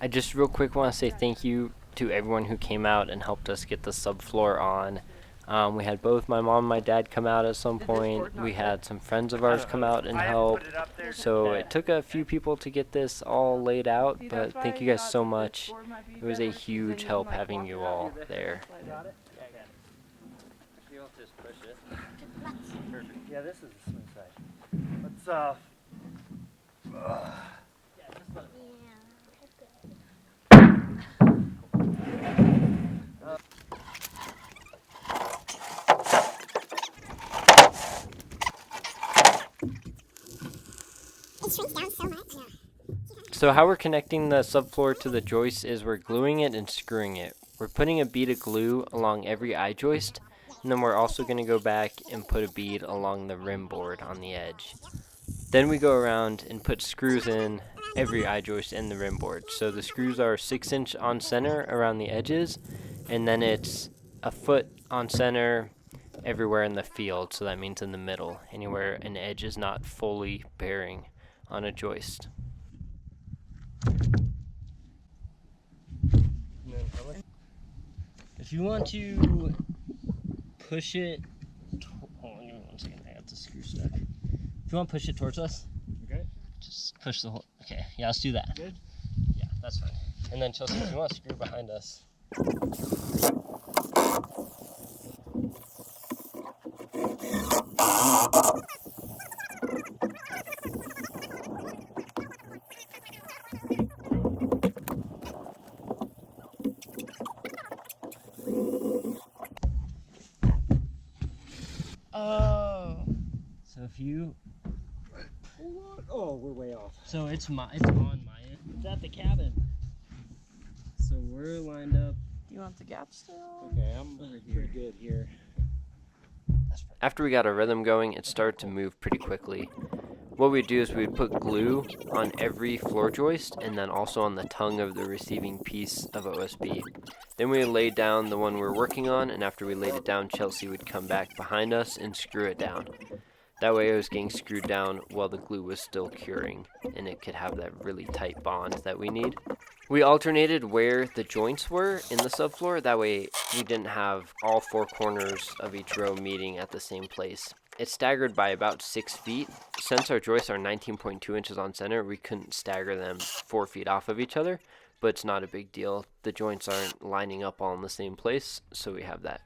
I just real quick want to say thank you to everyone who came out and helped us get the subfloor on. We had both my mom and my dad come out at some point. We had some friends of ours come out and help. So it took a few people to get this all laid out, but thank you guys so much. It was a huge help having you all there. You'll just push it. Perfect. Yeah, this is the smooth side. Let's It shrinks down so much. So how we're connecting the subfloor to the joist is we're gluing it and screwing it. We're putting a bead of glue along every eye joist, and then we're also going to go back and put a bead along the rim board on the edge. Then we go around and put screws in every eye joist and the rim board. So the screws are 6" on center around the edges, and then it's a foot on center everywhere in the field, so that means in the middle, anywhere an edge is not fully bearing on a joist. If you want to push it, hold on, give me 1 second. I got the screw stuck. If you want to push it towards us, okay. just push the whole. Okay, yeah, let's do that. Good. Yeah, that's fine. And then Chelsea, if you want to screw behind us. Oh. So if you. Oh, we're way off. So it's on my end. It's at the cabin. So we're lined up. Do you want the gap still? Okay, I'm pretty good here. After we got our rhythm going, it started to move pretty quickly. What we'd do is we'd put glue on every floor joist and then also on the tongue of the receiving piece of OSB. Then we would lay down the one we're working on, and after we laid it down, Chelsea would come back behind us and screw it down. That way it was getting screwed down while the glue was still curing, and it could have that really tight bond that we need. We alternated where the joints were in the subfloor, that way we didn't have all four corners of each row meeting at the same place. It's staggered by about 6 feet. Since our joists are 19.2 inches on center, we couldn't stagger them 4 feet off of each other, but it's not a big deal. The joints aren't lining up all in the same place, so we have that.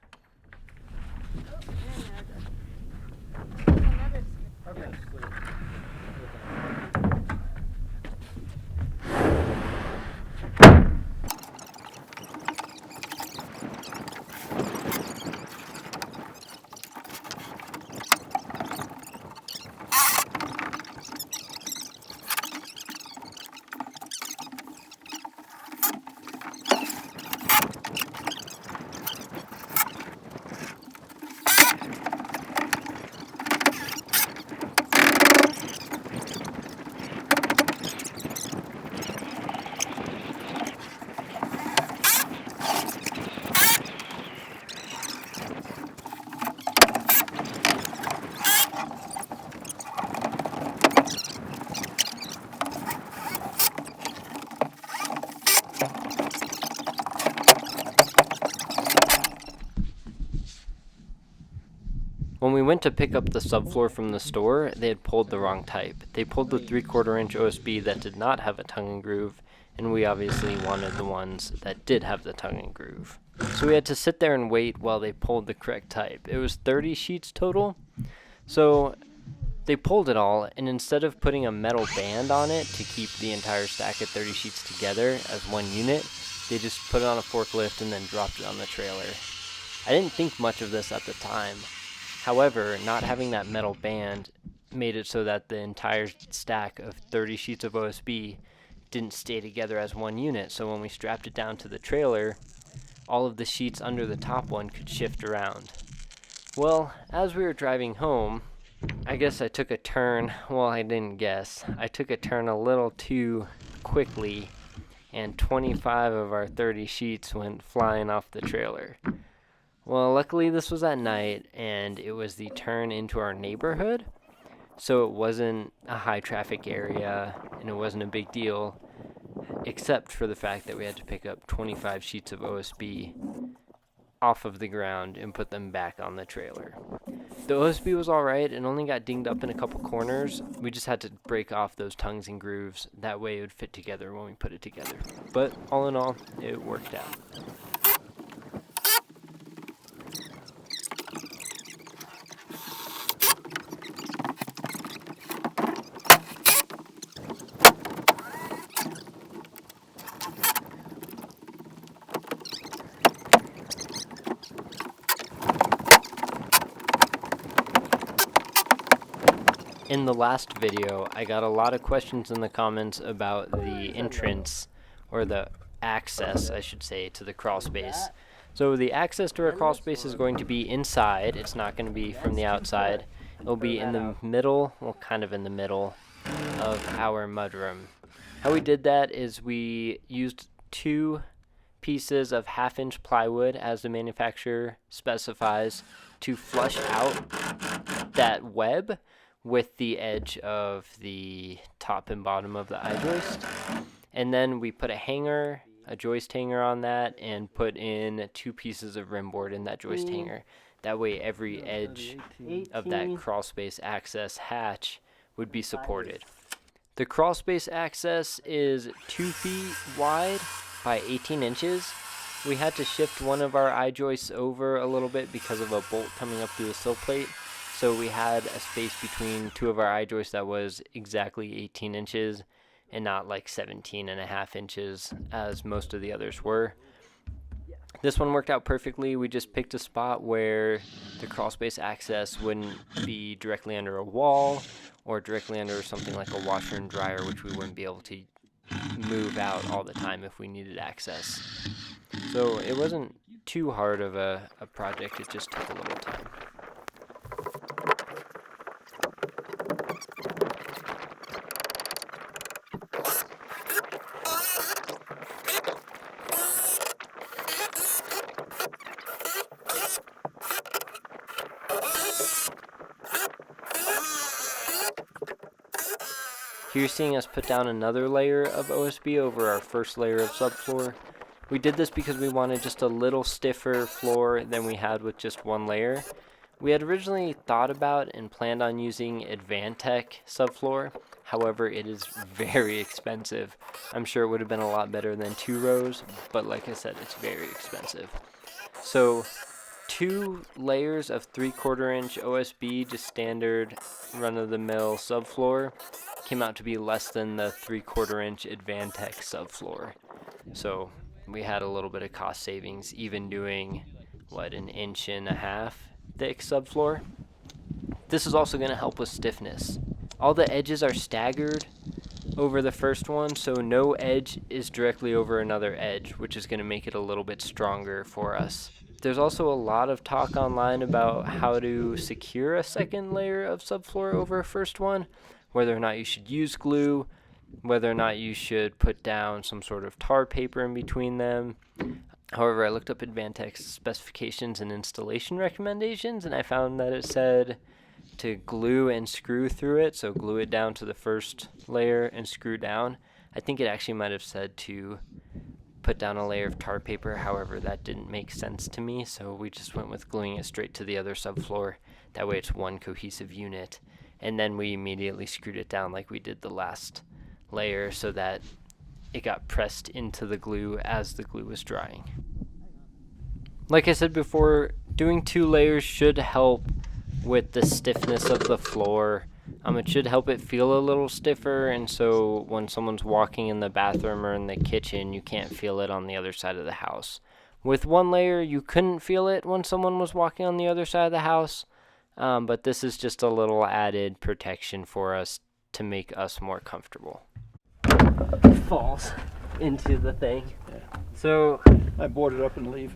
Okay. When we went to pick up the subfloor from the store, they had pulled the wrong type. They pulled the 3/4 inch OSB that did not have a tongue and groove, and we obviously wanted the ones that did have the tongue and groove. So we had to sit there and wait while they pulled the correct type. It was 30 sheets total. So they pulled it all, and instead of putting a metal band on it to keep the entire stack of 30 sheets together as one unit, they just put it on a forklift and then dropped it on the trailer. I didn't think much of this at the time. However, not having that metal band made it so that the entire stack of 30 sheets of OSB didn't stay together as one unit. So when we strapped it down to the trailer, all of the sheets under the top one could shift around. Well, as we were driving home, I guess I took a turn. Well, I didn't guess. I took a turn a little too quickly, and 25 of our 30 sheets went flying off the trailer. Well, luckily this was at night, and it was the turn into our neighborhood, so it wasn't a high traffic area, and it wasn't a big deal. except for the fact that we had to pick up 25 sheets of OSB off of the ground and put them back on the trailer. The OSB was alright and only got dinged up in a couple corners. We just had to break off those tongues and grooves. That way it would fit together when we put it together. But all in all, it worked out. In the last video, I got a lot of questions in the comments about the entrance, or the access, I should say, to the crawl space. So the access to our crawl space is going to be inside. It's not going to be from the outside. It'll be in the middle, well, kind of in the middle of our mudroom. How we did that is we used 2 pieces of 1/2-inch plywood, as the manufacturer specifies, to flush out that web with the edge of the top and bottom of the I-joist. And then we put a hanger, a joist hanger on that, and put in 2 pieces of rim board in that joist hanger. That way every edge of that crawl space access hatch would be supported. The crawl space access is 2 feet wide by 18 inches. We had to shift one of our I-joists over a little bit because of a bolt coming up through the sill plate. So we had a space between 2 of our I-joists that was exactly 18 inches and not like 17.5 inches as most of the others were. This one worked out perfectly. We just picked a spot where the crawl space access wouldn't be directly under a wall or directly under something like a washer and dryer, which we wouldn't be able to move out all the time if we needed access. So it wasn't too hard of a project, it just took a little time. Here you're seeing us put down another layer of OSB over our first layer of subfloor. We did this because we wanted just a little stiffer floor than we had with just 1 layer. We had originally thought about and planned on using Advantech subfloor. However, it is very expensive. I'm sure it would have been a lot better than 2 rows, but like I said, it's very expensive. So 2 layers of 3/4 inch OSB, just standard run-of-the-mill subfloor, came out to be less than the 3/4 inch Advantech subfloor. So we had a little bit of cost savings, even doing, what, 1.5 inch thick subfloor. This is also going to help with stiffness. All the edges are staggered over the first one, so no edge is directly over another edge, which is going to make it a little bit stronger for us. There's also a lot of talk online about how to secure a second layer of subfloor over a first one, whether or not you should use glue, whether or not you should put down some sort of tar paper in between them. However, I looked up Advantech's specifications and installation recommendations, and I found that it said to glue and screw through it, so glue it down to the first layer and screw down. I think it actually might have said to put down a layer of tar paper. However, that didn't make sense to me, so we just went with gluing it straight to the other subfloor. That way it's one cohesive unit. And then we immediately screwed it down like we did the last layer so that it got pressed into the glue as the glue was drying. Like I said before, doing 2 layers should help with the stiffness of the floor. It should help it feel a little stiffer, and so when someone's walking in the bathroom or in the kitchen, you can't feel it on the other side of the house. With 1 layer, you couldn't feel it when someone was walking on the other side of the house, but this is just a little added protection for us to make us more comfortable. Falls into the thing. Yeah. So I board it up and leave.